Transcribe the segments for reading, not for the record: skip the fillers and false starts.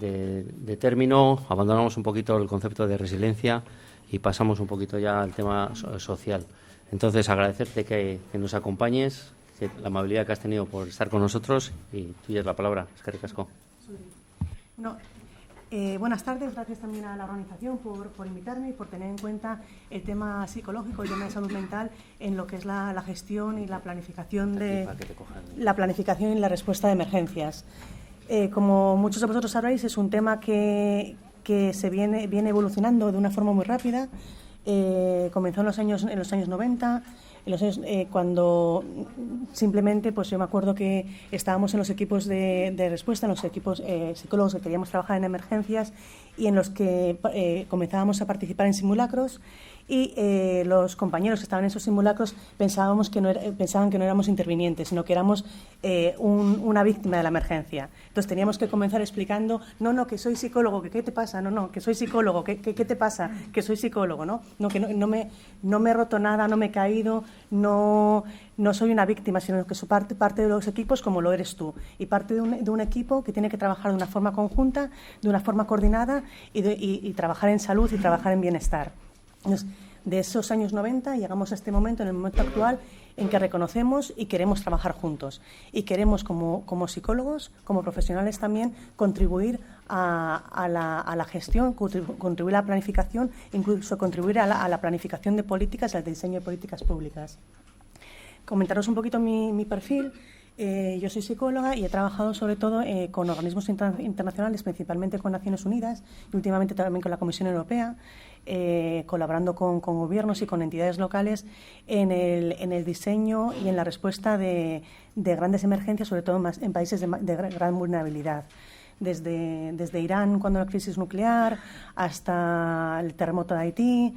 de término, abandonamos un poquito el concepto de resiliencia y pasamos un poquito ya al tema social. Entonces, agradecerte que nos acompañes, que la amabilidad que has tenido por estar con nosotros, y tuya es la palabra. Eskerrik asko. No. Buenas tardes, gracias también a la organización por invitarme y por tener en cuenta el tema psicológico, el tema de salud mental en lo que es la gestión y la planificación y la respuesta de emergencias. Como muchos de vosotros sabréis, es un tema que se viene evolucionando de una forma muy rápida. Comenzó en los años 90. Cuando simplemente, pues yo me acuerdo que estábamos en los equipos de respuesta, en los equipos psicólogos que queríamos trabajar en emergencias y en los que comenzábamos a participar en simulacros, y los compañeros que estaban en esos simulacros pensaban que no éramos intervinientes, sino que éramos una víctima de la emergencia. Entonces teníamos que comenzar explicando, no, que soy psicólogo, que qué te pasa, no, que soy psicólogo, que qué te pasa, que soy psicólogo, no, que no me he roto nada, no me he caído, no soy una víctima, sino que soy parte de los equipos como lo eres tú, y parte de un equipo que tiene que trabajar de una forma conjunta, de una forma coordinada y trabajar en salud y trabajar en bienestar. Entonces, de esos años 90 llegamos a este momento, en el momento actual, en que reconocemos y queremos trabajar juntos. Y queremos, como psicólogos, como profesionales también, contribuir a la gestión, contribuir a la planificación, incluso contribuir a la planificación de políticas, al diseño de políticas públicas. Comentaros un poquito mi perfil. Yo soy psicóloga y he trabajado sobre todo con organismos internacionales, principalmente con Naciones Unidas y últimamente también con la Comisión Europea, colaborando con gobiernos y con entidades locales en el diseño y en la respuesta de grandes emergencias, sobre todo en países de gran vulnerabilidad. Desde Irán, cuando la crisis nuclear, hasta el terremoto de Haití,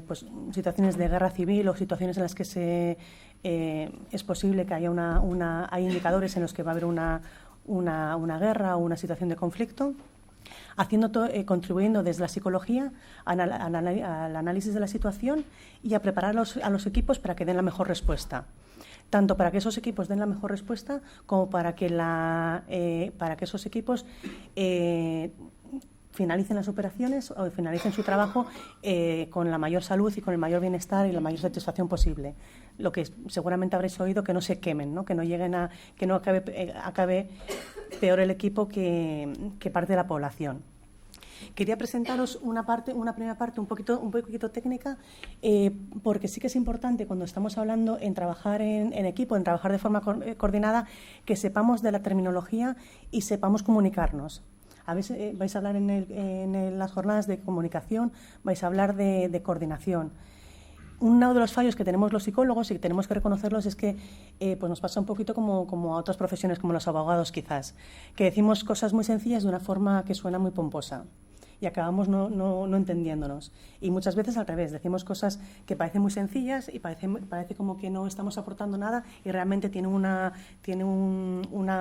pues situaciones de guerra civil o situaciones en las que es posible que haya hay indicadores en los que va a haber una guerra o una situación de conflicto, contribuyendo desde la psicología al análisis de la situación y a preparar a los equipos para que den la mejor respuesta. Tanto para que esos equipos den la mejor respuesta como para que esos equipos finalicen las operaciones o finalicen su trabajo con la mayor salud y con el mayor bienestar y la mayor satisfacción posible. Lo que seguramente habréis oído, que no se quemen, ¿no? Que no acabe peor el equipo que parte de la población. Quería presentaros una primera parte un poquito técnica, porque sí que es importante cuando estamos hablando en trabajar en equipo, en trabajar de forma coordinada, que sepamos de la terminología y sepamos comunicarnos. A veces vais a hablar en las jornadas de comunicación, vais a hablar de coordinación. Uno de los fallos que tenemos los psicólogos y que tenemos que reconocerlos es que pues nos pasa un poquito como a otras profesiones, como los abogados quizás, que decimos cosas muy sencillas de una forma que suena muy pomposa y acabamos no entendiéndonos. Y muchas veces al revés, decimos cosas que parecen muy sencillas y parece como que no estamos aportando nada y realmente tiene una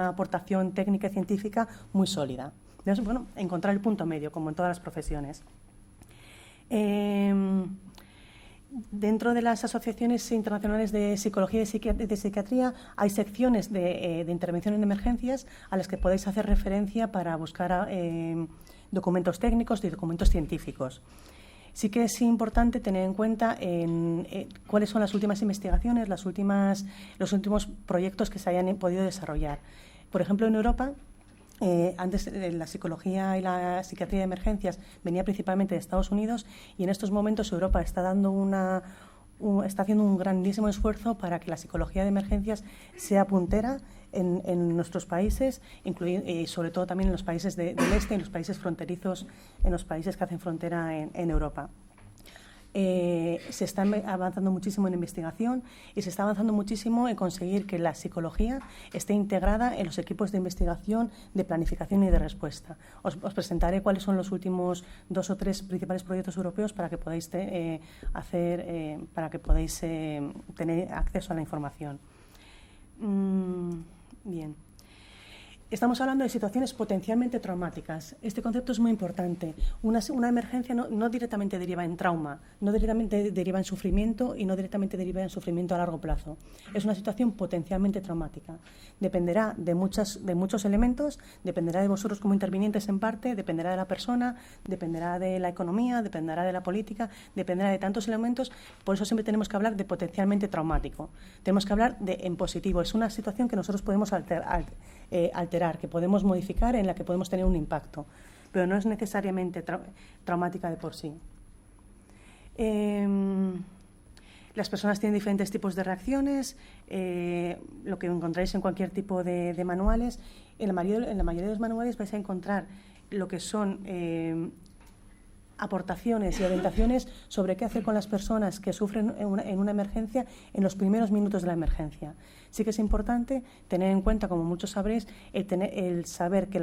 aportación técnica y científica muy sólida. Entonces, bueno, encontrar el punto medio, como en todas las profesiones. Dentro de las asociaciones internacionales de psicología y de psiquiatría hay secciones de intervención en emergencias a las que podéis hacer referencia para buscar documentos técnicos y documentos científicos. Sí que es importante tener en cuenta cuáles son las últimas investigaciones, los últimos proyectos que se hayan podido desarrollar. Por ejemplo, en Europa, antes la psicología y la psiquiatría de emergencias venía principalmente de Estados Unidos, y en estos momentos Europa está haciendo un grandísimo esfuerzo para que la psicología de emergencias sea puntera en nuestros países, sobre todo también en los países del este, en los países fronterizos, en los países que hacen frontera en Europa. Se está avanzando muchísimo en investigación y se está avanzando muchísimo en conseguir que la psicología esté integrada en los equipos de investigación, de planificación y de respuesta. Os presentaré cuáles son los últimos 2 o 3 principales proyectos europeos para que podáis tener acceso a la información. Bien. Estamos hablando de situaciones potencialmente traumáticas. Este concepto es muy importante. Una emergencia no directamente deriva en trauma, no directamente deriva en sufrimiento y no directamente deriva en sufrimiento a largo plazo. Es una situación potencialmente traumática. Dependerá de muchos elementos, dependerá de vosotros como intervinientes en parte, dependerá de la persona, dependerá de la economía, dependerá de la política, dependerá de tantos elementos. Por eso siempre tenemos que hablar de potencialmente traumático. Tenemos que hablar de en positivo. Es una situación que nosotros podemos alterar, que podemos modificar, en la que podemos tener un impacto, pero no es necesariamente traumática de por sí. Las personas tienen diferentes tipos de reacciones, lo que encontráis en cualquier tipo de manuales. En la mayoría de los manuales vais a encontrar lo que son aportaciones y orientaciones sobre qué hacer con las personas que sufren en una emergencia en los primeros minutos de la emergencia. Sí que es importante tener en cuenta, como muchos sabréis, el saber que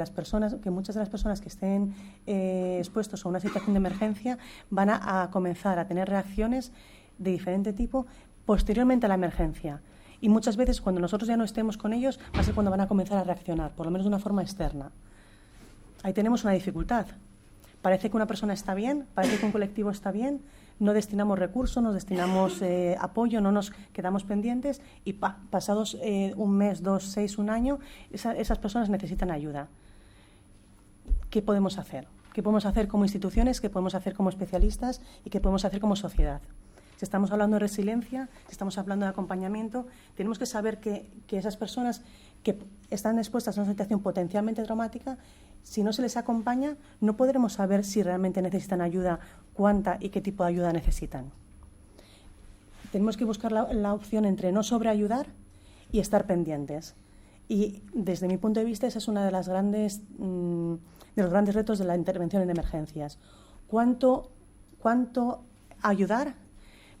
muchas de las personas que estén expuestos a una situación de emergencia van a comenzar a tener reacciones de diferente tipo posteriormente a la emergencia. Y muchas veces, cuando nosotros ya no estemos con ellos, va a ser cuando van a comenzar a reaccionar, por lo menos de una forma externa. Ahí tenemos una dificultad. Parece que una persona está bien, parece que un colectivo está bien, no destinamos recursos, no destinamos apoyo, no nos quedamos pendientes y pasados un mes, 2, 6, un año, esas personas necesitan ayuda. ¿Qué podemos hacer? ¿Qué podemos hacer como instituciones? ¿Qué podemos hacer como especialistas? ¿Y qué podemos hacer como sociedad? Si estamos hablando de resiliencia, si estamos hablando de acompañamiento, tenemos que saber que esas personas que están expuestas a una situación potencialmente traumática, si no se les acompaña, no podremos saber si realmente necesitan ayuda, cuánta y qué tipo de ayuda necesitan. Tenemos que buscar la opción entre no sobreayudar y estar pendientes. Y desde mi punto de vista, esa es una de los grandes retos de la intervención en emergencias. ¿Cuánto ayudar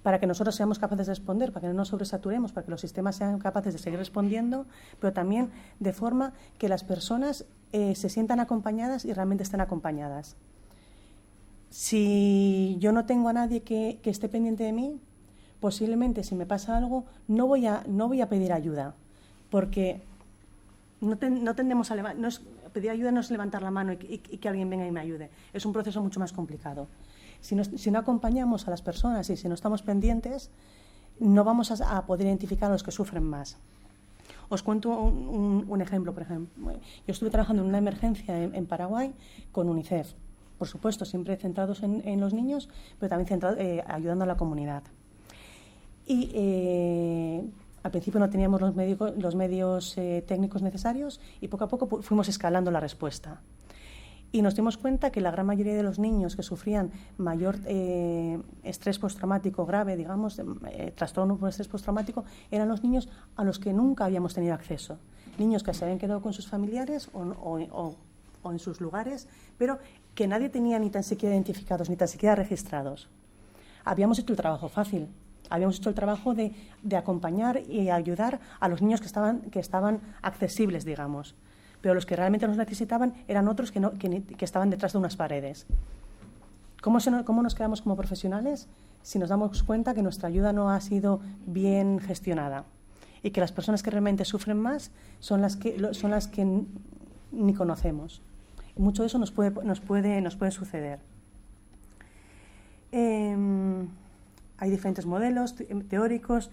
para que nosotros seamos capaces de responder, para que no nos sobresaturemos, para que los sistemas sean capaces de seguir respondiendo, pero también de forma que las personas se sientan acompañadas y realmente estén acompañadas? Si yo no tengo a nadie que esté pendiente de mí, posiblemente si me pasa algo no voy a pedir ayuda, porque no tendemos a pedir ayuda no es levantar la mano y que alguien venga y me ayude. Es un proceso mucho más complicado. Si no acompañamos a las personas y si no estamos pendientes, no vamos a poder identificar a los que sufren más. Os cuento un ejemplo, por ejemplo. Yo estuve trabajando en una emergencia en Paraguay con UNICEF, por supuesto, siempre centrados en los niños, pero también ayudando a la comunidad. Y al principio no teníamos los medios técnicos necesarios y poco a poco fuimos escalando la respuesta. Y nos dimos cuenta que la gran mayoría de los niños que sufrían mayor estrés postraumático grave, digamos, trastorno por estrés postraumático, eran los niños a los que nunca habíamos tenido acceso. Niños que se habían quedado con sus familiares o en sus lugares, pero que nadie tenía ni tan siquiera identificados, ni tan siquiera registrados. Habíamos hecho el trabajo fácil. Habíamos hecho el trabajo de acompañar y ayudar a los niños que estaban accesibles, digamos. Pero los que realmente nos necesitaban eran otros que estaban detrás de unas paredes. ¿Cómo nos quedamos como profesionales si nos damos cuenta que nuestra ayuda no ha sido bien gestionada y que las personas que realmente sufren más son las que ni conocemos? Y mucho de eso nos puede suceder. Hay diferentes modelos teóricos.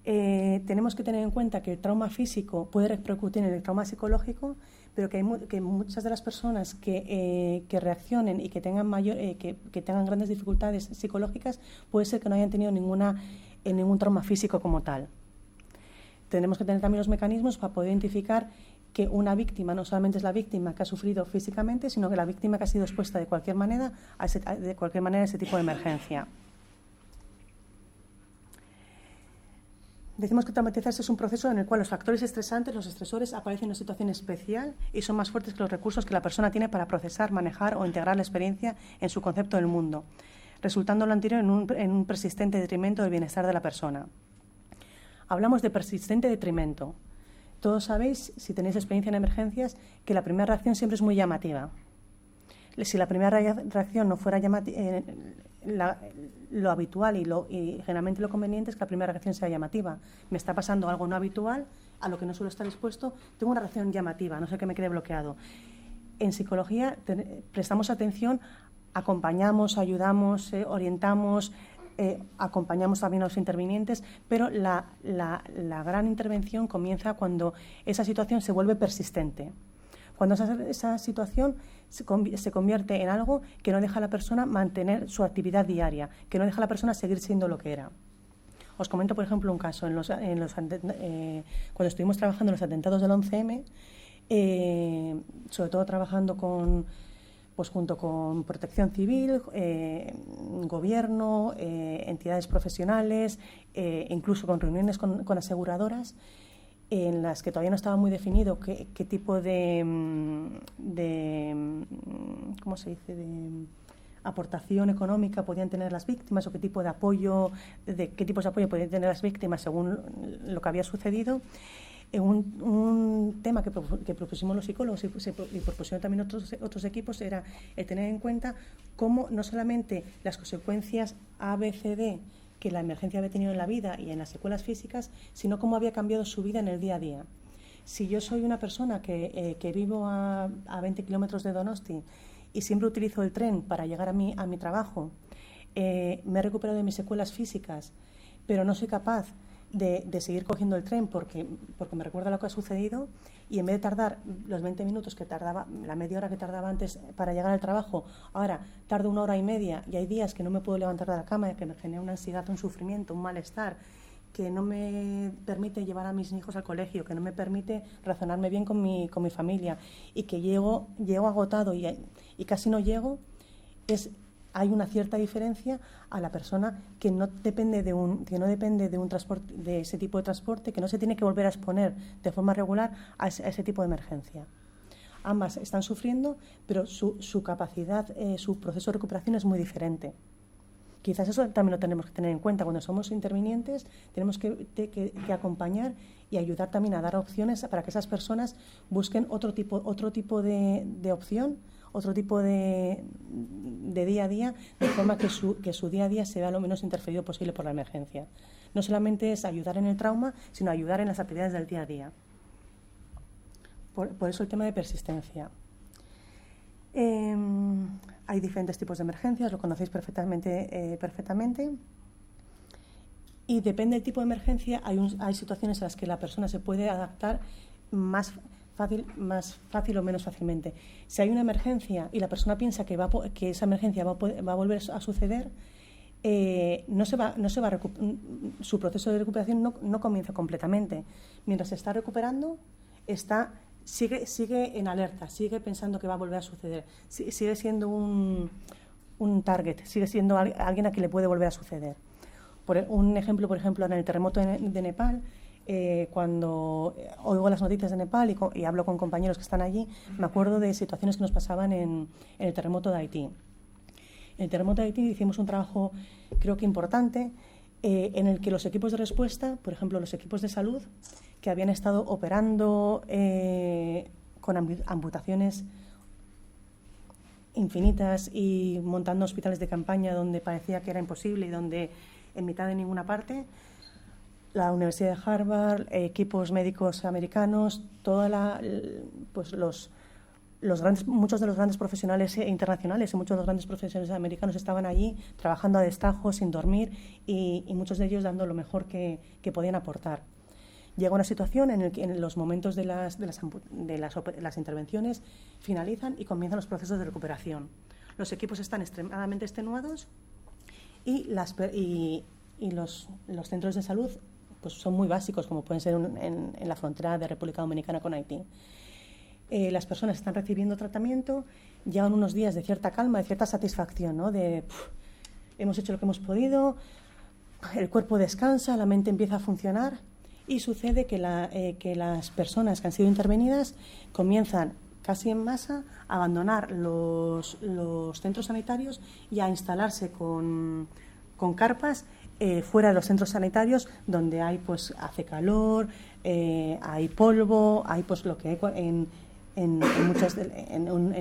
Tenemos que tener en cuenta que el trauma físico puede repercutir en el trauma psicológico, pero que muchas de las personas que reaccionen y que tengan grandes dificultades psicológicas puede ser que no hayan tenido ningún trauma físico como tal. Tenemos que tener también los mecanismos para poder identificar que una víctima no solamente es la víctima que ha sufrido físicamente, sino que la víctima que ha sido expuesta de cualquier manera a ese tipo de emergencia. Decimos que traumatizarse es un proceso en el cual los factores estresantes, los estresores, aparecen en una situación especial y son más fuertes que los recursos que la persona tiene para procesar, manejar o integrar la experiencia en su concepto del mundo, resultando lo anterior en un persistente detrimento del bienestar de la persona. Hablamos de persistente detrimento. Todos sabéis, si tenéis experiencia en emergencias, que la primera reacción siempre es muy llamativa. Si la primera reacción no fuera llamativa, lo habitual y generalmente lo conveniente es que la primera reacción sea llamativa. Me está pasando algo no habitual, a lo que no suelo estar expuesto, tengo una reacción llamativa, no sé que me quede bloqueado. En psicología prestamos atención, acompañamos, ayudamos, orientamos, acompañamos también a los intervinientes, pero la gran intervención comienza cuando esa situación se vuelve persistente. Cuando esa situación se convierte en algo que no deja a la persona mantener su actividad diaria, que no deja a la persona seguir siendo lo que era. Os comento, por ejemplo, un caso. Cuando estuvimos trabajando en los atentados del 11M, sobre todo trabajando junto con Protección Civil, Gobierno, entidades profesionales, incluso con reuniones con aseguradoras, en las que todavía no estaba muy definido qué tipo ¿cómo se dice?, de aportación económica podían tener las víctimas o qué tipos de apoyo podían tener las víctimas según lo que había sucedido. Un tema que propusimos los psicólogos y propusieron también otros equipos era el tener en cuenta cómo no solamente las consecuencias A, B, C, D que la emergencia había tenido en la vida y en las secuelas físicas, sino cómo había cambiado su vida en el día a día. Si yo soy una persona que vivo a 20 kilómetros de Donosti y siempre utilizo el tren para llegar a mi trabajo, me he recuperado de mis secuelas físicas, pero no soy capaz de seguir cogiendo el tren porque me recuerda lo que ha sucedido, y en vez de tardar los 20 minutos que tardaba, la media hora que tardaba antes para llegar al trabajo, ahora tardo 1 hora y media, y hay días que no me puedo levantar de la cama, que me genera una ansiedad, un sufrimiento, un malestar, que no me permite llevar a mis hijos al colegio, que no me permite razonarme bien con mi familia, y que llego agotado y casi no llego. Hay una cierta diferencia a la persona que no depende de un transporte, de ese tipo de transporte, que no se tiene que volver a exponer de forma regular a ese tipo de emergencia. Ambas están sufriendo, pero su capacidad, su proceso de recuperación es muy diferente. Quizás eso también lo tenemos que tener en cuenta. Cuando somos intervinientes tenemos que acompañar y ayudar también a dar opciones para que esas personas busquen otro tipo de opción, otro tipo de día a día, de forma que su día a día se vea lo menos interferido posible por la emergencia. No solamente es ayudar en el trauma, sino ayudar en las actividades del día a día. Por eso el tema de persistencia. Hay diferentes tipos de emergencias, lo conocéis perfectamente. Y depende del tipo de emergencia, hay situaciones en las que la persona se puede adaptar más fácil o menos fácilmente. Si hay una emergencia y la persona piensa que esa emergencia va a volver a suceder, su proceso de recuperación no comienza completamente. Mientras se está recuperando, sigue en alerta, sigue pensando que va a volver a suceder, sigue siendo un target, sigue siendo alguien a quien le puede volver a suceder. Un ejemplo, por ejemplo, en el terremoto de Nepal, cuando oigo las noticias de Nepal y hablo con compañeros que están allí, me acuerdo de situaciones que nos pasaban en el terremoto de Haití. En el terremoto de Haití hicimos un trabajo, creo que importante, en el que los equipos de respuesta, por ejemplo, los equipos de salud, que habían estado operando con amputaciones infinitas y montando hospitales de campaña donde parecía que era imposible y donde en mitad de ninguna parte, la Universidad de Harvard, equipos médicos americanos, muchos de los grandes profesionales internacionales y muchos de los grandes profesionales americanos estaban allí trabajando a destajo, sin dormir, y muchos de ellos dando lo mejor que podían aportar. Llega una situación en la que en los momentos de las intervenciones finalizan y comienzan los procesos de recuperación. Los equipos están extremadamente extenuados y los centros de salud pues son muy básicos, como pueden ser en la frontera de República Dominicana con Haití. Las personas están recibiendo tratamiento, llevan unos días de cierta calma, de cierta satisfacción, ¿no? Hemos hecho lo que hemos podido, el cuerpo descansa, la mente empieza a funcionar, y sucede que las personas que han sido intervenidas comienzan casi en masa a abandonar los centros sanitarios y a instalarse con carpas fuera de los centros sanitarios, donde hace calor, hay polvo, hay lo que hay en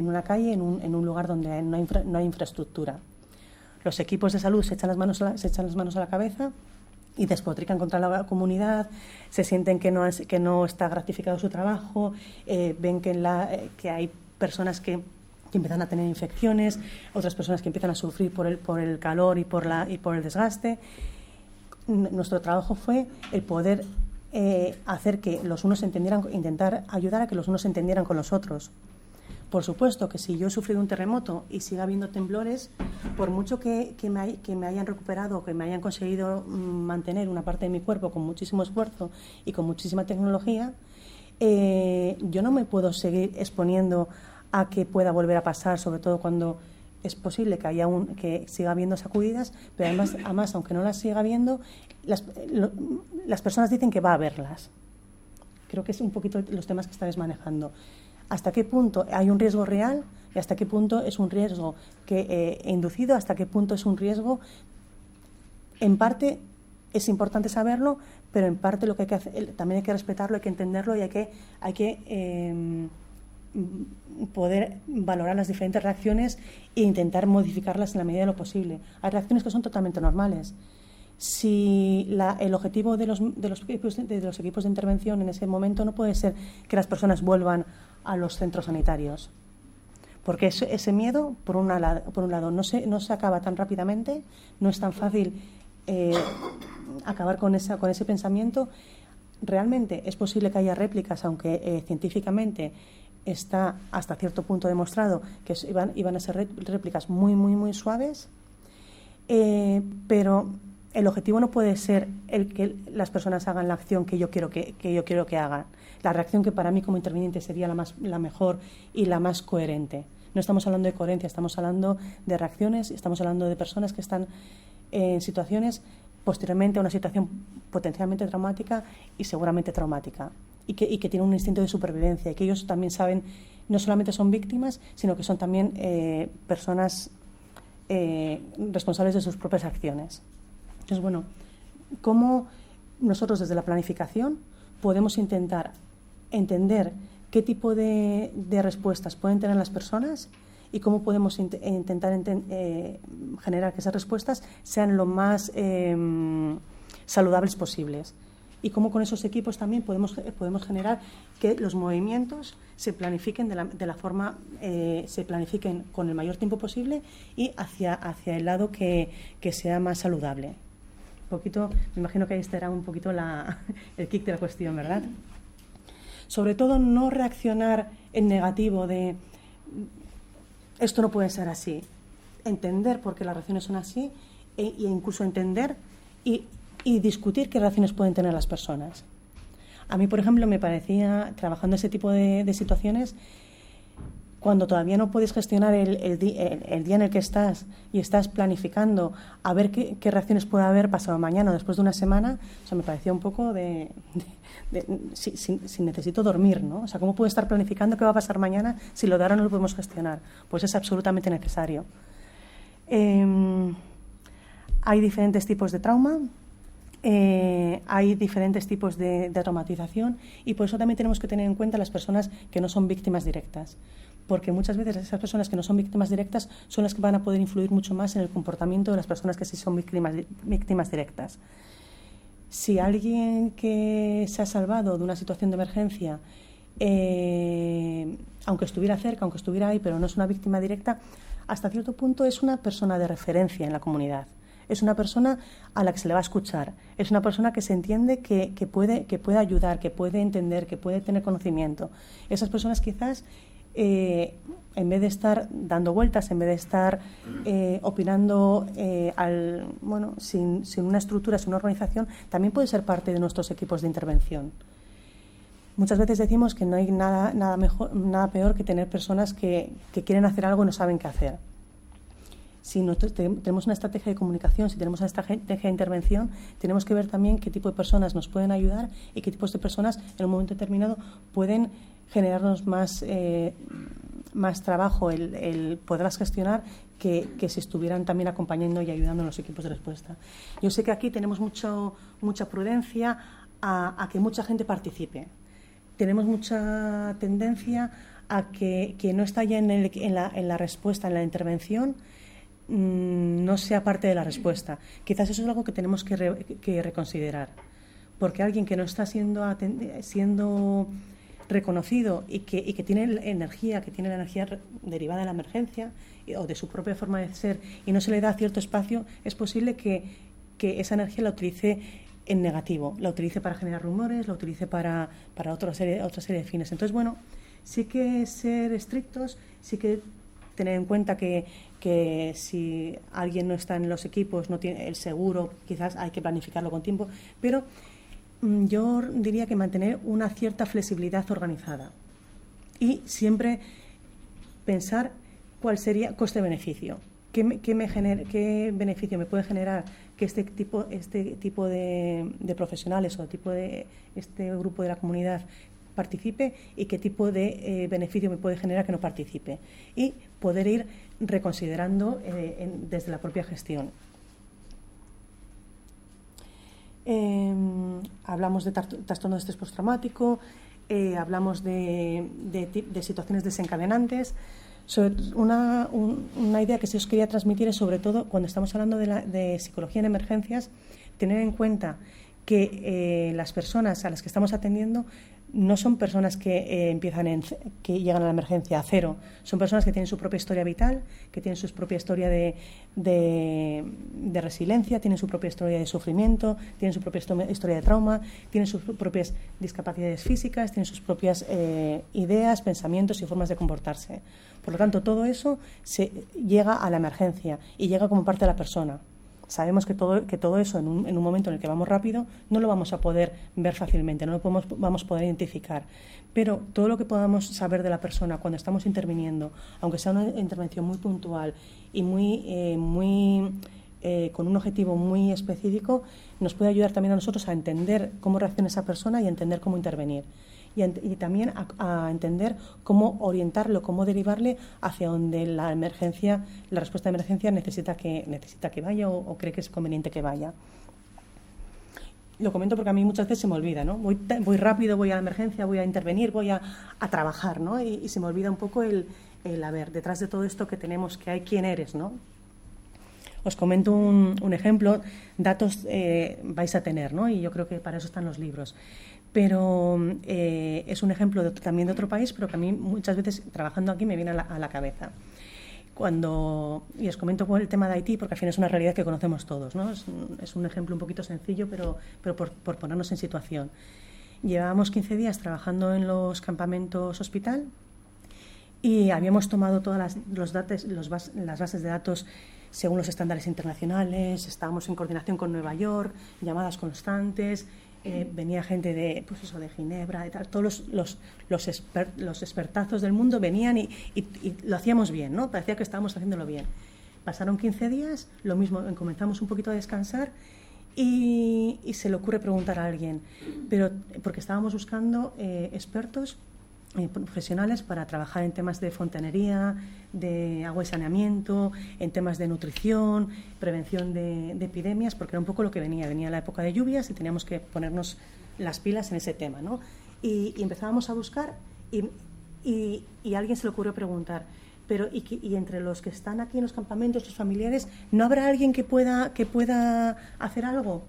una calle, en un lugar donde no hay infraestructura. los equipos de salud se echan las manos a la cabeza y despotrican contra la comunidad, se sienten que no está gratificado su trabajo, ven que hay personas que empiezan a tener infecciones, otras personas que empiezan a sufrir por el calor y por el desgaste. Nuestro trabajo fue el poder hacer que los unos se entendieran, intentar ayudar a que los unos se entendieran con los otros. Por supuesto que si yo he sufrido un terremoto y siga habiendo temblores, por mucho que me hayan recuperado o que me hayan conseguido mantener una parte de mi cuerpo con muchísimo esfuerzo y con muchísima tecnología, yo no me puedo seguir exponiendo a que pueda volver a pasar, sobre todo cuando es posible que siga habiendo sacudidas, pero además aunque no las siga habiendo, las personas dicen que va a haberlas. Creo que es un poquito los temas que estáis manejando. ¿Hasta qué punto hay un riesgo real y hasta qué punto es un riesgo inducido? ¿Hasta qué punto es un riesgo? En parte es importante saberlo, pero en parte lo que hay que hacer, también hay que respetarlo, hay que entenderlo y hay que poder valorar las diferentes reacciones e intentar modificarlas en la medida de lo posible. Hay reacciones que son totalmente normales. Si el objetivo de los equipos de intervención en ese momento no puede ser que las personas vuelvan a los centros sanitarios, porque ese miedo, por un lado, no se acaba tan rápidamente, no es tan fácil acabar con ese pensamiento. Realmente es posible que haya réplicas, aunque científicamente está hasta cierto punto demostrado que iban a ser réplicas muy, muy, muy suaves, pero el objetivo no puede ser el que las personas hagan la acción que yo quiero que hagan. La reacción que para mí como interviniente sería la mejor y la más coherente. No estamos hablando de coherencia, estamos hablando de reacciones, estamos hablando de personas que están en situaciones posteriormente a una situación potencialmente traumática y seguramente traumática, y que tienen un instinto de supervivencia, y que ellos también saben, no solamente son víctimas, sino que son también personas responsables de sus propias acciones. Entonces, bueno, ¿cómo nosotros desde la planificación podemos intentar entender qué tipo de respuestas pueden tener las personas y cómo podemos intentar generar que esas respuestas sean lo más saludables posibles? Y cómo con esos equipos también podemos generar que los movimientos se planifiquen se planifiquen con el mayor tiempo posible y hacia el lado que sea más saludable. Un poquito, me imagino que ahí estará un poquito el kick de la cuestión, ¿verdad? Sobre todo no reaccionar en negativo de esto no puede ser así. Entender por qué las reacciones son así e incluso entender y discutir qué reacciones pueden tener las personas. A mí, por ejemplo, me parecía, trabajando ese tipo de situaciones, cuando todavía no puedes gestionar el día en el que estás y estás planificando a ver qué reacciones puede haber pasado mañana o después de una semana, o sea, me parecía un poco si necesito dormir, ¿no? O sea, ¿cómo puedo estar planificando qué va a pasar mañana si lo de ahora no lo podemos gestionar? Pues es absolutamente necesario. Hay diferentes tipos de trauma. Hay diferentes tipos de traumatización y por eso también tenemos que tener en cuenta las personas que no son víctimas directas, porque muchas veces esas personas que no son víctimas directas son las que van a poder influir mucho más en el comportamiento de las personas que sí son víctimas directas. Si alguien que se ha salvado de una situación de emergencia, aunque estuviera cerca, aunque estuviera ahí, pero no es una víctima directa, hasta cierto punto es una persona de referencia en la comunidad. Es una persona a la que se le va a escuchar, es una persona que se entiende que puede ayudar, que puede entender, que puede tener conocimiento. Esas personas quizás, en vez de estar dando vueltas, en vez de estar opinando sin una estructura, sin una organización, también puede ser parte de nuestros equipos de intervención. Muchas veces decimos que no hay nada peor que tener personas que quieren hacer algo y no saben qué hacer. Si nosotros tenemos una estrategia de comunicación, si tenemos una estrategia de intervención, tenemos que ver también qué tipo de personas nos pueden ayudar y qué tipos de personas en un momento determinado pueden generarnos más trabajo, el poderlas gestionar, que si estuvieran también acompañando y ayudando en los equipos de respuesta. Yo sé que aquí tenemos mucha prudencia a que mucha gente participe. Tenemos mucha tendencia a que no está ya en la respuesta, en la intervención, no sea parte de la respuesta. Quizás eso es algo que tenemos que reconsiderar, porque alguien que no está siendo reconocido y que tiene la energía derivada de la emergencia o de su propia forma de ser y no se le da cierto espacio, es posible que esa energía la utilice en negativo, la utilice para generar rumores, la utilice para otra serie de fines. Entonces, bueno, sí que ser estrictos, sí que tener en cuenta que si alguien no está en los equipos, no tiene el seguro, quizás hay que planificarlo con tiempo, pero yo diría que mantener una cierta flexibilidad organizada y siempre pensar cuál sería coste-beneficio. ¿Qué beneficio me puede generar que este tipo de profesionales o este grupo de la comunidad participe y qué tipo de beneficio me puede generar que no participe? Y poder ir reconsiderando desde la propia gestión. Hablamos de trastorno de estrés postraumático, hablamos de situaciones desencadenantes. Una idea que sí os quería transmitir es, sobre todo, cuando estamos hablando de psicología en emergencias, tener en cuenta que las personas a las que estamos atendiendo no son personas que que llegan a la emergencia a cero. Son personas que tienen su propia historia vital, que tienen su propia historia de resiliencia, tienen su propia historia de sufrimiento, tienen su propia historia de trauma, tienen sus propias discapacidades físicas, tienen sus propias ideas, pensamientos y formas de comportarse. Por lo tanto, todo eso llega a la emergencia y llega como parte de la persona. Sabemos que todo eso en un momento en el que vamos rápido no lo vamos a poder ver fácilmente, no lo vamos a poder identificar. Pero todo lo que podamos saber de la persona cuando estamos interviniendo, aunque sea una intervención muy puntual y con un objetivo muy específico, nos puede ayudar también a nosotros a entender cómo reacciona esa persona y a entender cómo intervenir. Y también a entender cómo orientarlo, cómo derivarle hacia donde la respuesta de emergencia necesita que vaya o cree que es conveniente que vaya. Lo comento porque a mí muchas veces se me olvida, ¿no? Voy rápido, voy a la emergencia, voy a intervenir, voy a trabajar, ¿no? Y se me olvida un poco el a ver, detrás de todo esto que tenemos, que hay, quién eres, ¿no? Os comento un ejemplo, datos vais a tener, ¿no? Y yo creo que para eso están los libros. Pero es un ejemplo también de otro país, pero que a mí muchas veces trabajando aquí me viene a la cabeza. Y os comento el tema de Haití, porque al final es una realidad que conocemos todos, ¿no? Es un ejemplo un poquito sencillo, pero por ponernos en situación. Llevábamos 15 días trabajando en los campamentos hospital y habíamos tomado todas las bases de datos según los estándares internacionales, estábamos en coordinación con Nueva York, llamadas constantes. Venía gente de Ginebra, de tal, todos los expertazos del mundo venían y lo hacíamos bien, ¿no? Parecía que estábamos haciéndolo bien. Pasaron 15 días, lo mismo, comenzamos un poquito a descansar y se le ocurre preguntar a alguien, pero porque estábamos buscando expertos profesionales para trabajar en temas de fontanería, de agua y saneamiento, en temas de nutrición, prevención de epidemias, porque era un poco lo que venía la época de lluvias y teníamos que ponernos las pilas en ese tema, ¿no? Y empezábamos a buscar y a alguien se le ocurrió preguntar, pero y entre los que están aquí en los campamentos, los familiares, ¿no habrá alguien que pueda hacer algo?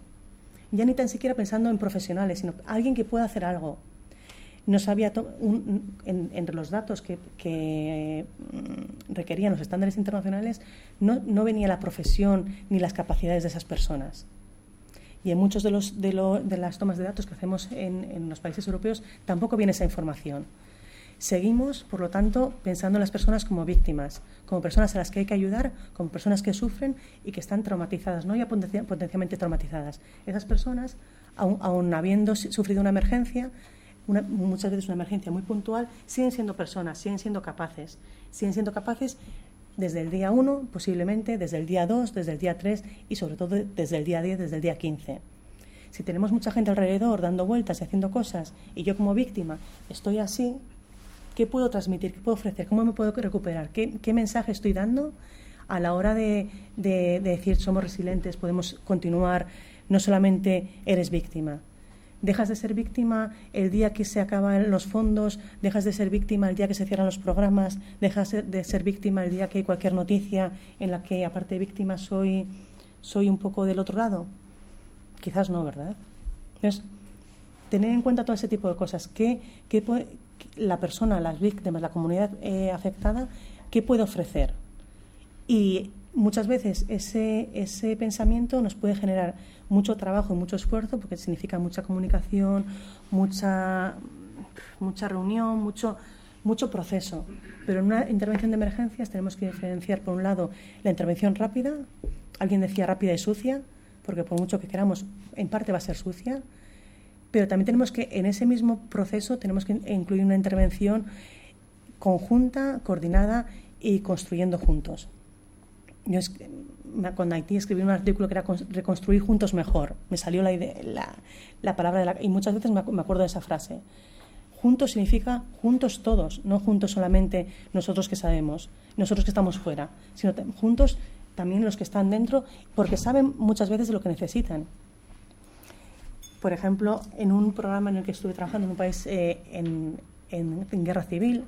Ya ni tan siquiera pensando en profesionales, sino alguien que pueda hacer algo. No sabía entre los datos que requerían los estándares internacionales, no venía la profesión ni las capacidades de esas personas. Y en muchos de las tomas de datos que hacemos en los países europeos tampoco viene esa información. Seguimos, por lo tanto, pensando en las personas como víctimas, como personas a las que hay que ayudar, como personas que sufren y que están traumatizadas, no ya potencialmente traumatizadas. Esas personas, aun habiendo sufrido una emergencia, muchas veces una emergencia muy puntual, siguen siendo personas, siguen siendo capaces desde el día 1, posiblemente, desde el día 2, desde el día 3 y sobre todo desde el día 10, desde el día 15. Si tenemos mucha gente alrededor dando vueltas y haciendo cosas y yo como víctima estoy así, ¿qué puedo transmitir? ¿Qué puedo ofrecer? ¿Cómo me puedo recuperar? ¿Qué mensaje estoy dando a la hora de decir somos resilientes, podemos continuar, no solamente eres víctima? Dejas de ser víctima el día que se acaban los fondos, dejas de ser víctima el día que se cierran los programas, dejas de ser víctima el día que hay cualquier noticia en la que, aparte de víctima, soy un poco del otro lado. Quizás no, ¿verdad? Entonces, tener en cuenta todo ese tipo de cosas. ¿Qué puede, la persona, las víctimas, la comunidad afectada, qué puede ofrecer? Y muchas veces ese pensamiento nos puede generar mucho trabajo y mucho esfuerzo, porque significa mucha comunicación, mucha reunión, mucho proceso. Pero en una intervención de emergencias tenemos que diferenciar, por un lado, la intervención rápida. Alguien decía rápida y sucia, porque por mucho que queramos, en parte va a ser sucia. Pero también tenemos que, en ese mismo proceso, tenemos que incluir una intervención conjunta, coordinada y construyendo juntos. Yo con Haití escribí un artículo que era reconstruir juntos mejor. Me salió la palabra y muchas veces me acuerdo de esa frase. Juntos significa juntos todos, no juntos solamente nosotros que sabemos, nosotros que estamos fuera, sino juntos también los que están dentro, porque saben muchas veces de lo que necesitan. Por ejemplo, en un programa en el que estuve trabajando en un país en guerra civil,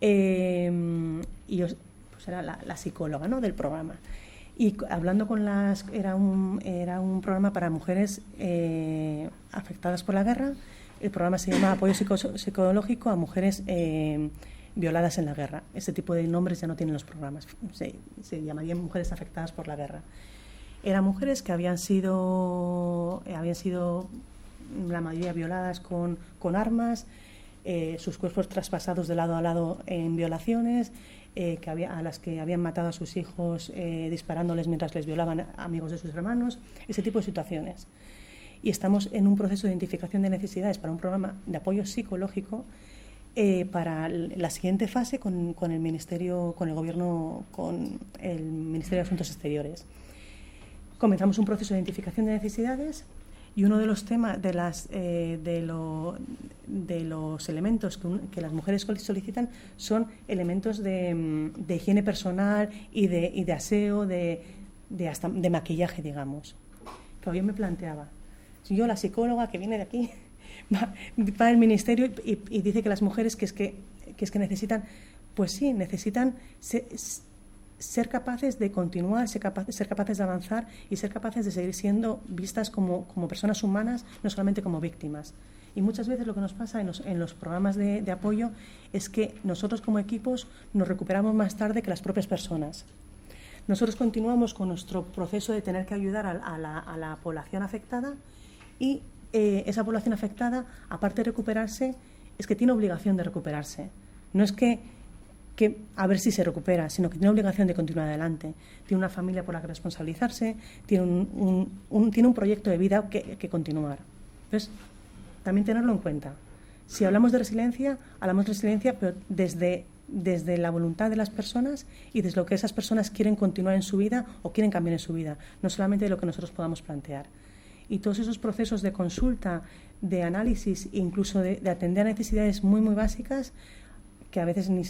y yo pues era la psicóloga, ¿no?, del programa. Y hablando con era un programa para mujeres afectadas por la guerra. El programa se llama Apoyo Psicológico a Mujeres Violadas en la Guerra. Ese tipo de nombres ya no tienen los programas. Se llamarían Mujeres Afectadas por la Guerra. Eran mujeres que habían sido la mayoría violadas con armas, sus cuerpos traspasados de lado a lado en violaciones, a las que habían matado a sus hijos disparándoles mientras les violaban amigos de sus hermanos, ese tipo de situaciones. Y estamos en un proceso de identificación de necesidades para un programa de apoyo psicológico para la siguiente fase con el Ministerio, con el Gobierno, con el Ministerio de Asuntos Exteriores. Comenzamos un proceso de identificación de necesidades y uno de los temas, de los elementos que las mujeres solicitan son elementos de higiene personal y de aseo, hasta de maquillaje, digamos. Que yo me planteaba, si yo, la psicóloga que viene de aquí, va al ministerio y dice que las mujeres que es que necesitan, pues sí, necesitan ser capaces de continuar, ser capaces de avanzar y ser capaces de seguir siendo vistas como personas humanas, no solamente como víctimas. Y muchas veces lo que nos pasa en los programas de apoyo es que nosotros como equipos nos recuperamos más tarde que las propias personas. Nosotros continuamos con nuestro proceso de tener que ayudar a la población afectada y esa población afectada, aparte de recuperarse, es que tiene obligación de recuperarse. No es que a ver si se recupera, sino que tiene obligación de continuar adelante. Tiene una familia por la que responsabilizarse, tiene un proyecto de vida que continuar. Entonces, también tenerlo en cuenta. Si hablamos de resiliencia, hablamos de resiliencia, pero desde la voluntad de las personas y desde lo que esas personas quieren continuar en su vida o quieren cambiar en su vida, no solamente de lo que nosotros podamos plantear. Y todos esos procesos de consulta, de análisis, incluso de atender a necesidades muy, muy básicas, que a veces ni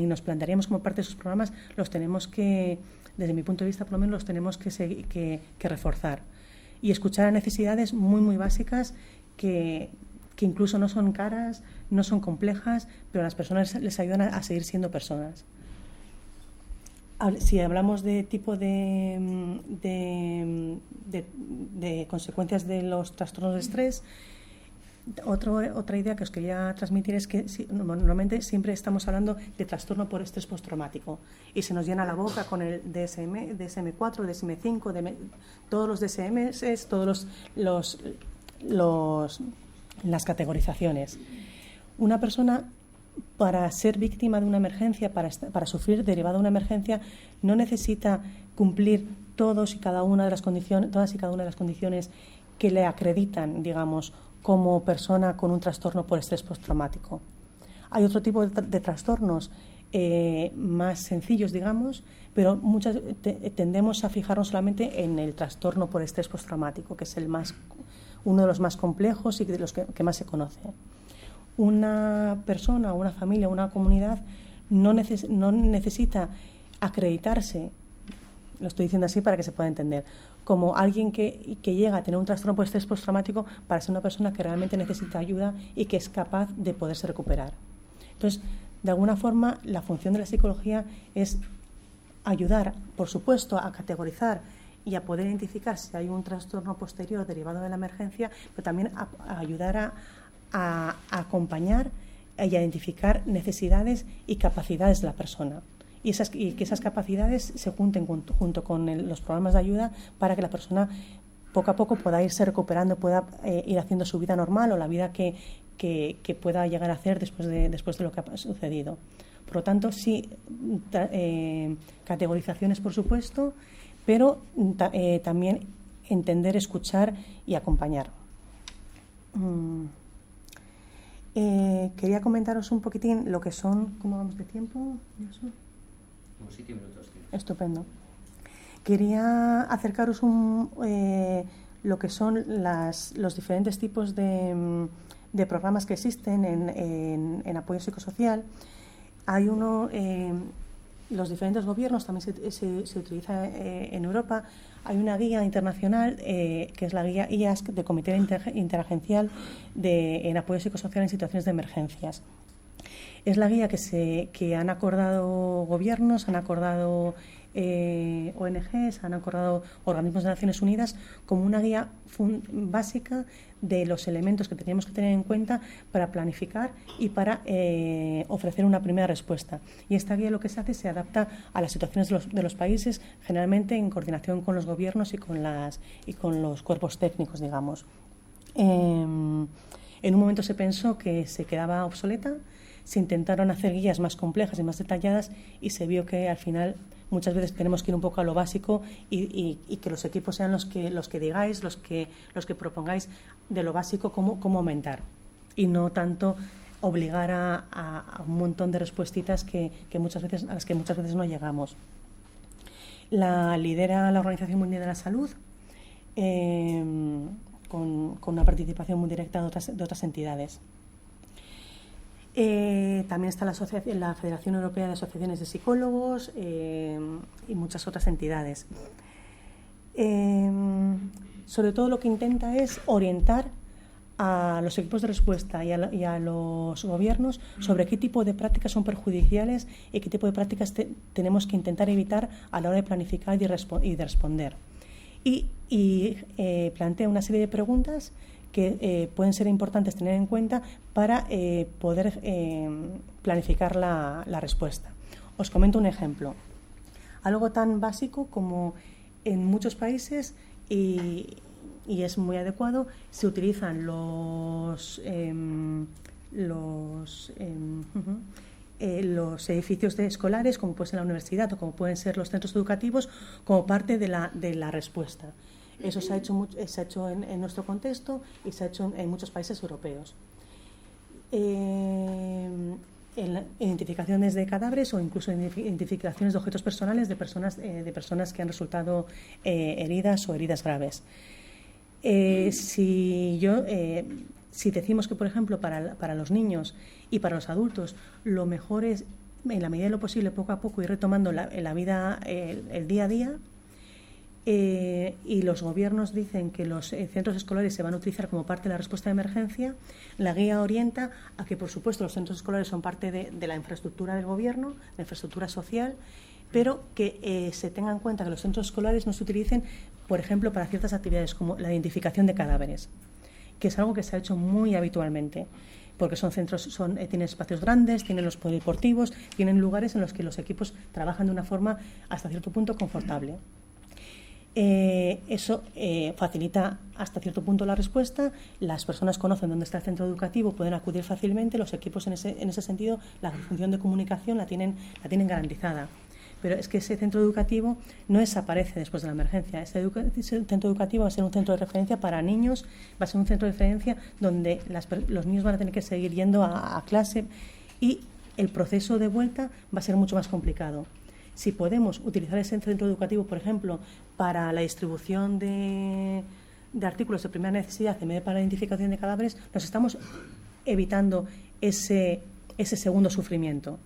nos plantearíamos como parte de esos programas, los tenemos que, desde mi punto de vista por lo menos, los tenemos que reforzar. Y escuchar a necesidades muy, muy básicas que incluso no son caras, no son complejas, pero a las personas les ayudan a seguir siendo personas. Si hablamos de tipo de consecuencias de los trastornos de estrés, otra idea que os quería transmitir es que normalmente siempre estamos hablando de trastorno por estrés postraumático y se nos llena la boca con el DSM, DSM-4, DSM-5, todos los DSMs, todos las categorizaciones. Una persona, para ser víctima de una emergencia, para sufrir derivado de una emergencia, no necesita cumplir todas y cada una de las condiciones que le acreditan, digamos, como persona con un trastorno por estrés postraumático. Hay otro tipo de trastornos más sencillos, digamos, pero tendemos a fijarnos solamente en el trastorno por estrés postraumático, que es uno de los más complejos y de los que más se conoce. Una persona, una familia, una comunidad no necesita acreditarse, lo estoy diciendo así para que se pueda entender, como alguien que llega a tener un trastorno por estrés postraumático para ser una persona que realmente necesita ayuda y que es capaz de poderse recuperar. Entonces, de alguna forma, la función de la psicología es ayudar, por supuesto, a categorizar y a poder identificar si hay un trastorno posterior derivado de la emergencia, pero también a ayudar a acompañar y a identificar necesidades y capacidades de la persona. Y que esas capacidades se junten junto con los programas de ayuda para que la persona poco a poco pueda irse recuperando, pueda ir haciendo su vida normal o la vida que pueda llegar a hacer después de lo que ha sucedido. Por lo tanto, sí, categorizaciones, por supuesto, pero también entender, escuchar y acompañar. Quería comentaros un poquitín lo que son... ¿Cómo vamos de tiempo? Como 7 minutos. Estupendo. Quería acercaros lo que son los diferentes tipos de programas que existen en apoyo psicosocial. Hay los diferentes gobiernos, también se utiliza en Europa. Hay una guía internacional que es la guía IASC, de Comité Interagencial en Apoyo Psicosocial en Situaciones de Emergencias. Es la guía que han acordado gobiernos, han acordado ONGs, han acordado organismos de Naciones Unidas como una guía básica de los elementos que tenemos que tener en cuenta para planificar y para ofrecer una primera respuesta. Y esta guía lo que se hace se adapta a las situaciones de los países, generalmente en coordinación con los gobiernos y con los cuerpos técnicos, digamos. En un momento se pensó que se quedaba obsoleta. Se intentaron hacer guías más complejas y más detalladas y se vio que al final muchas veces tenemos que ir un poco a lo básico y que los equipos sean los que digáis, los que propongáis de lo básico cómo aumentar y no tanto obligar a un montón de respuestitas a las que muchas veces no llegamos. La lidera la Organización Mundial de la Salud con una participación muy directa de otras entidades. También está la Federación Europea de Asociaciones de Psicólogos y muchas otras entidades. Sobre todo lo que intenta es orientar a los equipos de respuesta y a los gobiernos sobre qué tipo de prácticas son perjudiciales y qué tipo de prácticas tenemos que intentar evitar a la hora de planificar y de responder. Y plantea una serie de preguntas que pueden ser importantes tener en cuenta para poder planificar la respuesta. Os comento un ejemplo. Algo tan básico como en muchos países, y es muy adecuado, se utilizan los edificios escolares, como puede ser la universidad o como pueden ser los centros educativos, como parte de la respuesta. Eso se ha hecho en nuestro contexto y se ha hecho en muchos países europeos. En identificaciones de cadáveres o incluso identificaciones de objetos personales de personas que han resultado heridas o heridas graves. Si decimos que, por ejemplo, para los niños y para los adultos, lo mejor es, en la medida de lo posible, poco a poco ir retomando la vida, el día a día, y los gobiernos dicen que los centros escolares se van a utilizar como parte de la respuesta de emergencia, la guía orienta a que, por supuesto, los centros escolares son parte de la infraestructura del gobierno, la infraestructura social, pero que se tenga en cuenta que los centros escolares no se utilicen, por ejemplo, para ciertas actividades como la identificación de cadáveres, que es algo que se ha hecho muy habitualmente, porque son centros, tienen espacios grandes, tienen los polideportivos, tienen lugares en los que los equipos trabajan de una forma hasta cierto punto confortable. Eso facilita hasta cierto punto la respuesta. Las personas conocen dónde está el centro educativo, pueden acudir fácilmente. Los equipos en ese sentido, la función de comunicación la tienen garantizada. Pero es que ese centro educativo no desaparece después de la emergencia. Ese centro educativo va a ser un centro de referencia para niños, va a ser un centro de referencia donde los niños van a tener que seguir yendo a clase y el proceso de vuelta va a ser mucho más complicado. Si podemos utilizar ese centro educativo, por ejemplo, para la distribución de artículos de primera necesidad en vez de para la identificación de cadáveres, nos estamos evitando ese segundo sufrimiento.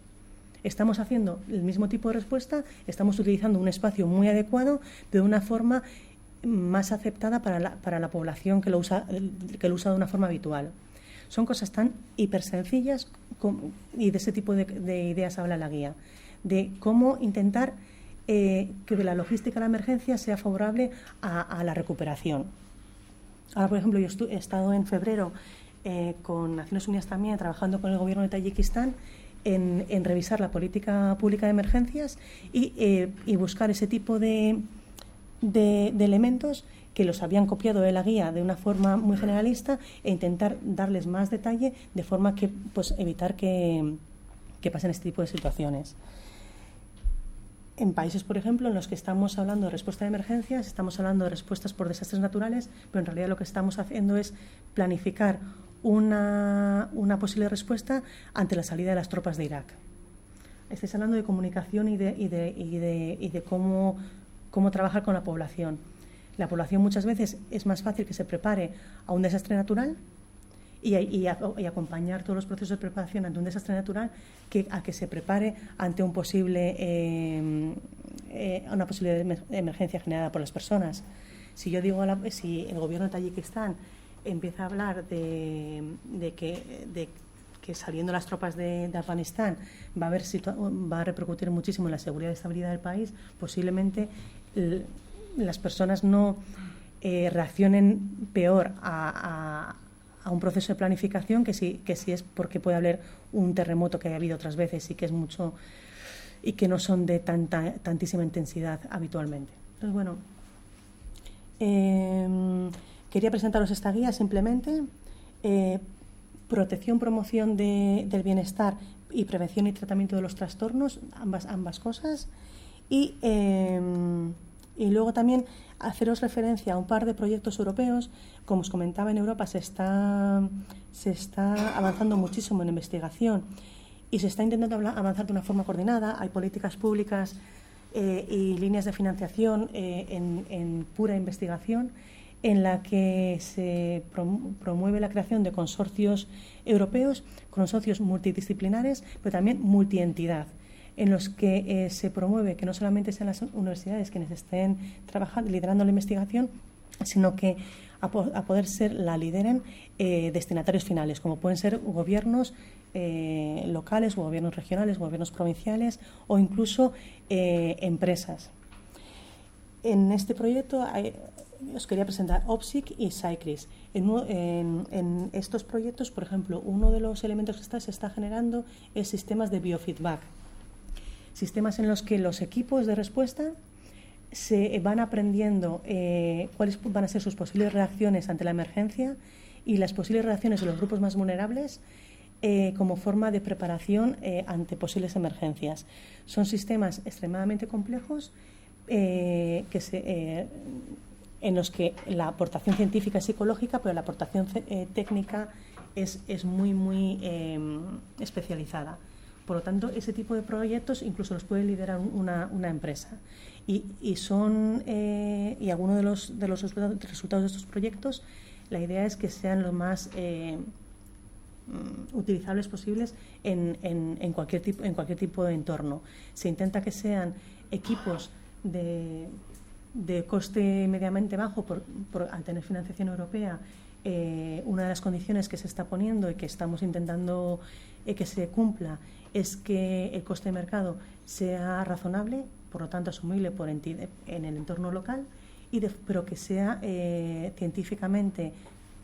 Estamos haciendo el mismo tipo de respuesta, estamos utilizando un espacio muy adecuado de una forma más aceptada para la población que lo usa de una forma habitual. Son cosas tan hiper sencillas y de ese tipo de ideas habla la guía, de cómo intentar que la logística de la emergencia sea favorable a la recuperación. Ahora, por ejemplo, yo he estado en febrero con Naciones Unidas también, trabajando con el gobierno de Tayikistán en revisar la política pública de emergencias y buscar ese tipo de elementos que los habían copiado de la guía de una forma muy generalista e intentar darles más detalle de forma que pues, evitar que pasen este tipo de situaciones. En países, por ejemplo, en los que estamos hablando de respuesta de emergencias, estamos hablando de respuestas por desastres naturales, pero en realidad lo que estamos haciendo es planificar una posible respuesta ante la salida de las tropas de Irak. Estáis hablando de comunicación y de cómo trabajar con la población. La población muchas veces es más fácil que se prepare a un desastre natural y acompañar todos los procesos de preparación ante un desastre natural a que se prepare ante una posible emergencia generada por las personas. Si yo digo, si el gobierno de Tayikistán empieza a hablar de que saliendo las tropas de Afganistán va a repercutir muchísimo en la seguridad y estabilidad del país, posiblemente las personas no reaccionen peor a un proceso de planificación que si es porque puede haber un terremoto que haya habido otras veces y que es mucho y que no son de tantísima intensidad habitualmente. Entonces, bueno, quería presentaros esta guía simplemente. Protección, promoción del bienestar y prevención y tratamiento de los trastornos, ambas cosas. Y luego también haceros referencia a un par de proyectos europeos. Como os comentaba, en Europa se está avanzando muchísimo en investigación y se está intentando avanzar de una forma coordinada. Hay políticas públicas y líneas de financiación en pura investigación, en la que se promueve la creación de consorcios europeos, consorcios multidisciplinares, pero también multientidad, en los que se promueve que no solamente sean las universidades quienes estén trabajando, liderando la investigación, sino que a poder ser la lideren destinatarios finales, como pueden ser gobiernos locales, gobiernos regionales, gobiernos provinciales o incluso empresas. En este proyecto os quería presentar OPSIC y SAICRIS. En estos proyectos, por ejemplo, uno de los elementos que se está generando es sistemas de biofeedback. Sistemas en los que los equipos de respuesta se van aprendiendo cuáles van a ser sus posibles reacciones ante la emergencia y las posibles reacciones de los grupos más vulnerables como forma de preparación ante posibles emergencias. Son sistemas extremadamente complejos en los que la aportación científica es psicológica, pero la aportación técnica es muy especializada. Por lo tanto, ese tipo de proyectos incluso los puede liderar una empresa. Y algunos de los resultados de estos proyectos, la idea es que sean lo más utilizables posibles en cualquier tipo de entorno. Se intenta que sean equipos de coste medianamente bajo al tener financiación europea. Una de las condiciones que se está poniendo y que estamos intentando que se cumpla es que el coste de mercado sea razonable, por lo tanto asumible en el entorno local, pero que sea científicamente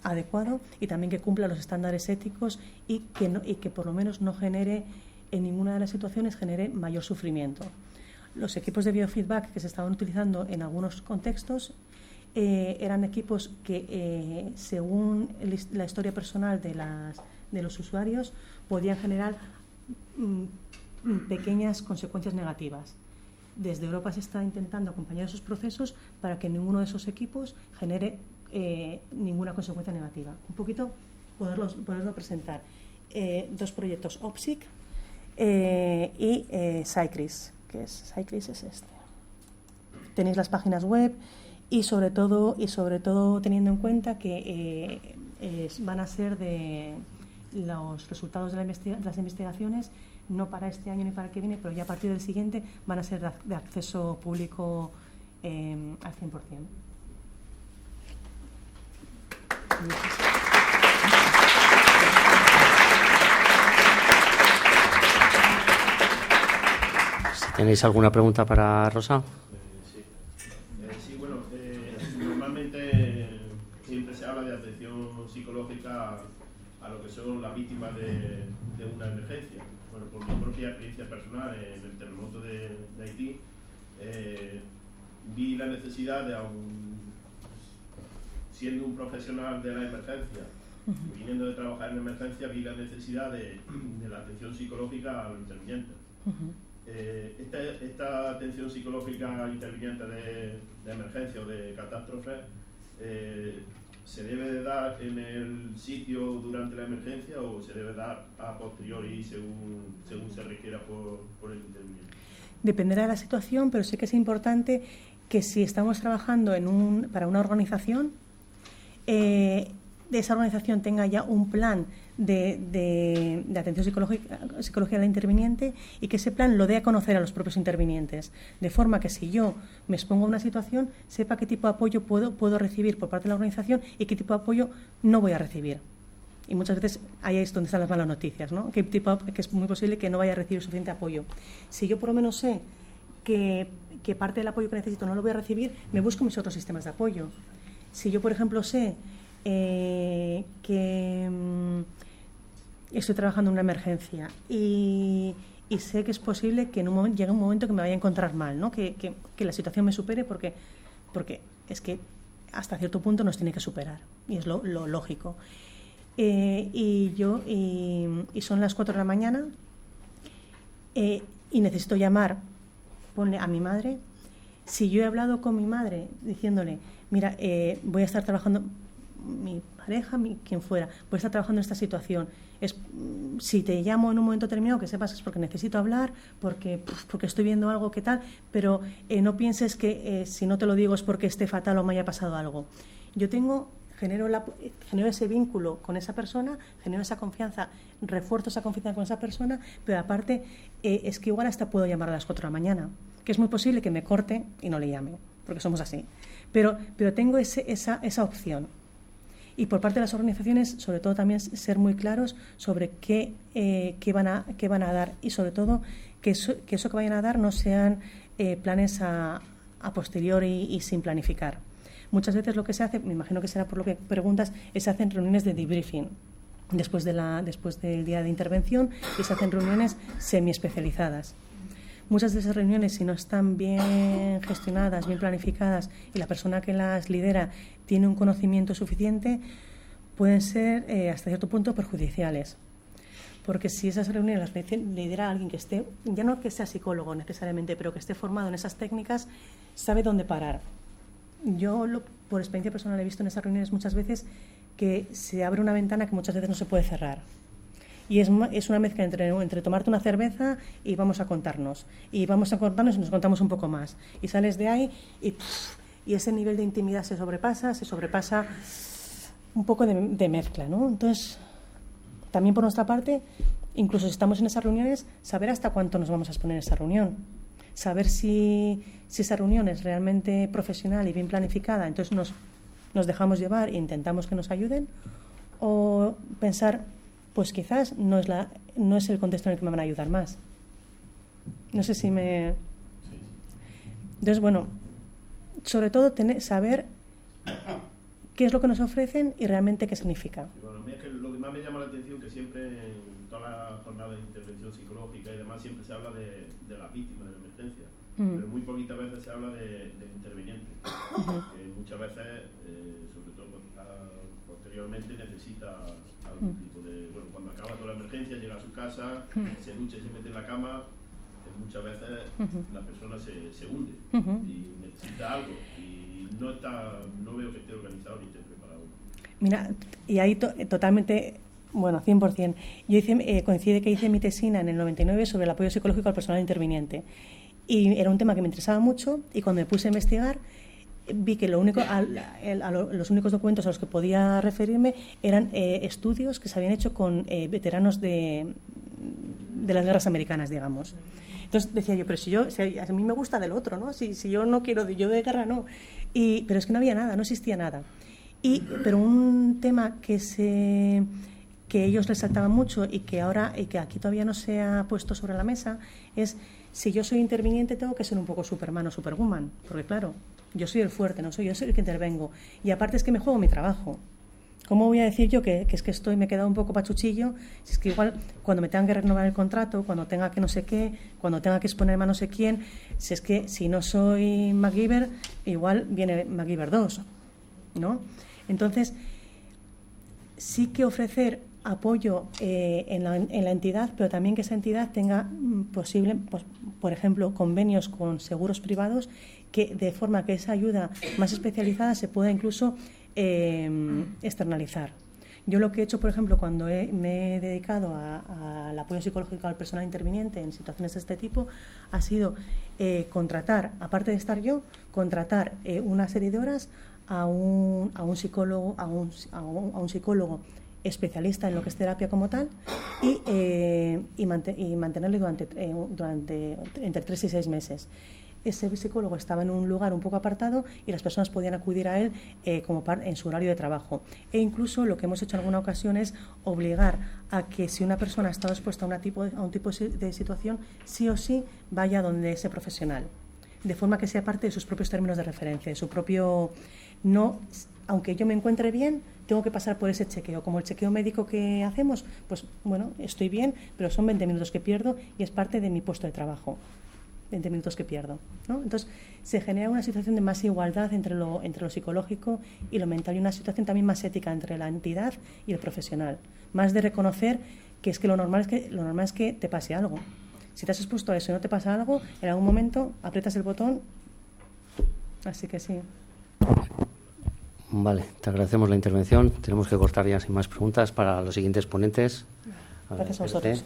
adecuado y también que cumpla los estándares éticos y que por lo menos no genere, en ninguna de las situaciones, genere mayor sufrimiento. Los equipos de biofeedback que se estaban utilizando en algunos contextos eran equipos que, según la historia personal de los usuarios, podían generar pequeñas consecuencias negativas. Desde Europa se está intentando acompañar esos procesos para que ninguno de esos equipos genere ninguna consecuencia negativa. Un poquito poderlo presentar. Dos proyectos, OPSIC y SAICRIS, SAICRIS es este. Tenéis las páginas web y sobre todo teniendo en cuenta que van a ser de los resultados de las investigaciones, no para este año ni para el que viene, pero ya a partir del siguiente van a ser de acceso público al 100%. Si tenéis alguna pregunta para Rosa. Sí, bueno, normalmente siempre se habla de atención psicológica a lo que son las víctimas de una emergencia. Bueno, por mi propia experiencia personal en el terremoto de Haití, vi la necesidad de, siendo un profesional de la emergencia, viniendo de trabajar en emergencia, vi la necesidad de la atención psicológica a los intervinientes. Esta atención psicológica interviniente de emergencia o de catástrofe ¿se debe de dar en el sitio durante la emergencia o se debe dar a posteriori según se requiera por el interviniente? Dependerá de la situación, pero sí que es importante que si estamos trabajando para una organización, esa organización tenga ya un plan de atención psicológica al interviniente y que ese plan lo dé a conocer a los propios intervinientes, de forma que si yo me expongo a una situación, sepa qué tipo de apoyo puedo recibir por parte de la organización y qué tipo de apoyo no voy a recibir. Y muchas veces ahí es donde están las malas noticias, ¿no? Que es muy posible que no vaya a recibir suficiente apoyo. Si yo por lo menos sé que parte del apoyo que necesito no lo voy a recibir, me busco mis otros sistemas de apoyo. Si yo, por ejemplo, sé que estoy trabajando en una emergencia y sé que es posible que llegue un momento que me vaya a encontrar mal, ¿no? Que la situación me supere porque es que hasta cierto punto nos tiene que superar y es lo lógico. Y son las 4 de la mañana y necesito llamar, ponle a mi madre. Si yo he hablado con mi madre diciéndole, mira, voy a estar trabajando, mi pareja, quien fuera, voy a estar trabajando en esta situación. Si te llamo en un momento determinado, que sepas que es porque necesito hablar, porque estoy viendo algo que tal, pero no pienses que si no te lo digo es porque esté fatal o me haya pasado algo. Yo genero ese vínculo con esa persona, genero esa confianza, refuerzo esa confianza con esa persona, pero aparte es que igual hasta puedo llamar a las 4 de la mañana, que es muy posible que me corte y no le llame, porque somos así. Pero tengo esa opción. Y por parte de las organizaciones, sobre todo también ser muy claros sobre qué van a dar y sobre todo que eso que vayan a dar no sean planes a posteriori y sin planificar. Muchas veces lo que se hace, me imagino que será por lo que preguntas, es se hacen reuniones de debriefing después del día de intervención y se hacen reuniones semi-especializadas. Muchas de esas reuniones, si no están bien gestionadas, bien planificadas y la persona que las lidera tiene un conocimiento suficiente, pueden ser hasta cierto punto perjudiciales. Porque si esas reuniones las lidera alguien que esté, ya no que sea psicólogo necesariamente, pero que esté formado en esas técnicas, sabe dónde parar. Yo, por experiencia personal, he visto en esas reuniones muchas veces que se abre una ventana que muchas veces no se puede cerrar. Y es una mezcla entre tomarte una cerveza y vamos a contarnos. Y vamos a contarnos y nos contamos un poco más. Y sales de ahí y ese nivel de intimidad se sobrepasa un poco de mezcla, ¿no? Entonces, también por nuestra parte, incluso si estamos en esas reuniones, saber hasta cuánto nos vamos a exponer en esa reunión. Saber si esa reunión es realmente profesional y bien planificada, entonces nos dejamos llevar e intentamos que nos ayuden, o pensar, pues quizás no es el contexto en el que me van a ayudar más. No sé si me... Entonces, bueno, sobre todo saber qué es lo que nos ofrecen y realmente qué significa. Bueno, a mí es que lo que más me llama la atención es que siempre en todas las jornadas de intervención psicológica y demás siempre se habla de las víctimas de la emergencia, pero muy poquitas veces se habla del interviniente, que muchas veces, sobre todo posteriormente, necesita algún tipo de... Bueno, cuando acaba toda la emergencia, llega a su casa, se ducha y se mete en la cama, muchas veces la persona se hunde y necesita algo y no veo que esté organizado ni esté preparado. Mira, y ahí totalmente, bueno, 100%. Yo coincide que hice mi tesina en el 99 sobre el apoyo psicológico al personal interviniente y era un tema que me interesaba mucho y cuando me puse a investigar vi que los únicos documentos a los que podía referirme eran estudios que se habían hecho con veteranos de las guerras americanas, digamos. Entonces decía yo, pero si a mí me gusta del otro, ¿no? Si yo no quiero, yo de guerra no. Pero es que no había nada, no existía nada. Pero un tema que ellos resaltaban mucho y que aquí todavía no se ha puesto sobre la mesa es: si yo soy interviniente tengo que ser un poco Superman o Superwoman, porque claro, yo soy el fuerte, yo soy el que intervengo, y aparte es que me juego mi trabajo. ¿Cómo voy a decir yo que es que me he quedado un poco pachuchillo? Si es que igual cuando me tengan que renovar el contrato, cuando tenga que no sé qué, cuando tenga que exponerme a no sé quién, si es que si no soy MacGyver, igual viene MacGyver 2, ¿no? Entonces, sí que ofrecer apoyo en la entidad, pero también que esa entidad tenga posible, pues, por ejemplo, convenios con seguros privados, que de forma que esa ayuda más especializada se pueda incluso externalizar. Yo lo que he hecho, por ejemplo, cuando me he dedicado al apoyo psicológico al personal interviniente en situaciones de este tipo, ha sido contratar, aparte de estar yo, contratar una serie de horas a un psicólogo, a un psicólogo especialista en lo que es terapia como tal, y mantenerle durante entre 3 y 6 meses. Ese psicólogo estaba en un lugar un poco apartado y las personas podían acudir a él en su horario de trabajo. E incluso lo que hemos hecho en alguna ocasión es obligar a que, si una persona está expuesta a un tipo de situación, sí o sí vaya donde ese profesional, de forma que sea parte de sus propios términos de referencia, de su propio... No, aunque yo me encuentre bien, tengo que pasar por ese chequeo. Como el chequeo médico que hacemos, pues bueno, estoy bien, pero son 20 minutos que pierdo y es parte de mi puesto de trabajo. 20 minutos que pierdo, ¿no? Entonces, se genera una situación de más igualdad entre lo psicológico y lo mental, y una situación también más ética entre la entidad y el profesional. Más de reconocer que es que lo normal es que te pase algo. Si te has expuesto a eso y no te pasa algo, en algún momento aprietas el botón. Así que sí. Vale, te agradecemos la intervención. Tenemos que cortar ya sin más preguntas para los siguientes ponentes. Gracias a vosotros.